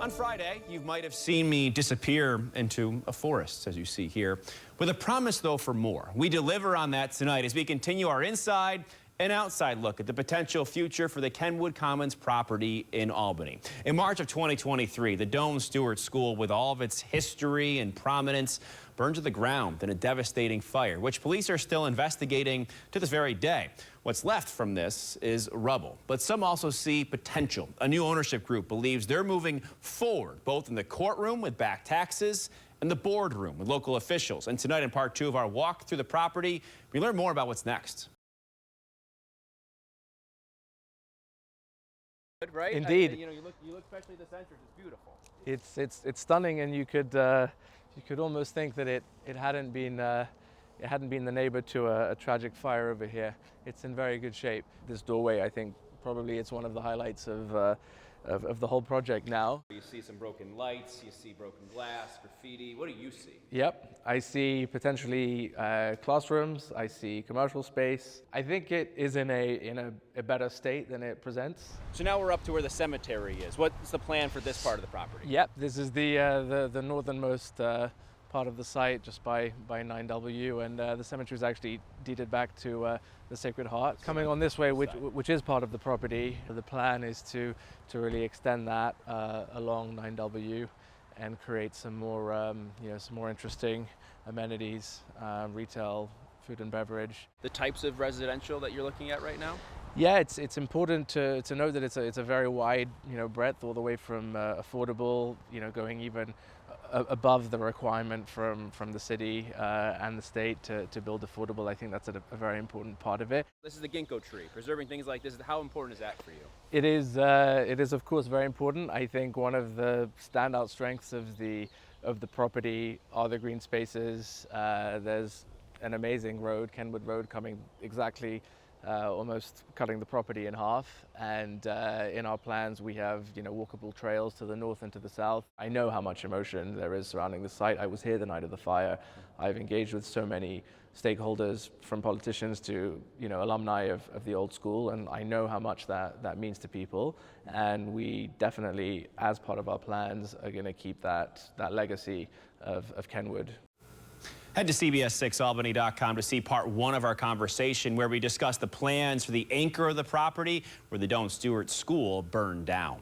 On Friday, you might have seen me disappear into a forest, as you see here, with a promise, though, for more. We deliver on that tonight as we continue our inside and outside look at the potential future for the Kenwood Commons property in Albany. In March of 2023, the Doane Stuart School, with all of its history and prominence, burned to the ground in a devastating fire, which police are still investigating to this very day. What's left from this is rubble, but some also see potential. A new ownership group believes they're moving forward, both in the courtroom with back taxes and the boardroom with local officials. And tonight, in part 2 of our walk through the property, we learn more about what's next. Right? Indeed. You look especially at this entrance. It's beautiful. It's stunning, and you could almost think that it hadn't been the neighbor to a tragic fire over here. It's in very good shape. This doorway, I think, probably it's one of the highlights of the whole project now. You see some broken lights, you see broken glass, graffiti. What do you see? Yep, I see potentially classrooms, I see commercial space. I think it is in a better state than it presents. So now we're up to where the cemetery is. What's the plan for this part of the property? Yep, this is the northernmost part of the site, just by 9W, and the cemetery is actually deeded back to the Sacred Heart. Coming on this way, which is part of the property, the plan is to really extend that along 9W and create some more interesting amenities, retail, food and beverage. The types of residential that you're looking at right now? Yeah, it's important to know that it's a very wide breadth, all the way from affordable, going even above the requirement from the city and the state to build affordable. I think that's a very important part of it. This is the ginkgo tree. Preserving things like this, how important is that for you? It is of course very important. I think one of the standout strengths of the property are the green spaces. There's an amazing road, Kenwood Road, coming exactly almost cutting the property in half, and in our plans we have walkable trails to the north and to the south. I know how much emotion there is surrounding the site. I was here the night of the fire. I've engaged with so many stakeholders, from politicians to alumni of the old school, and I know how much that means to people, and we definitely, as part of our plans, are going to keep that legacy of Kenwood. Head to CBS6Albany.com to see part 1 of our conversation, where we discuss the plans for the anchor of the property where the Doane Stuart School burned down.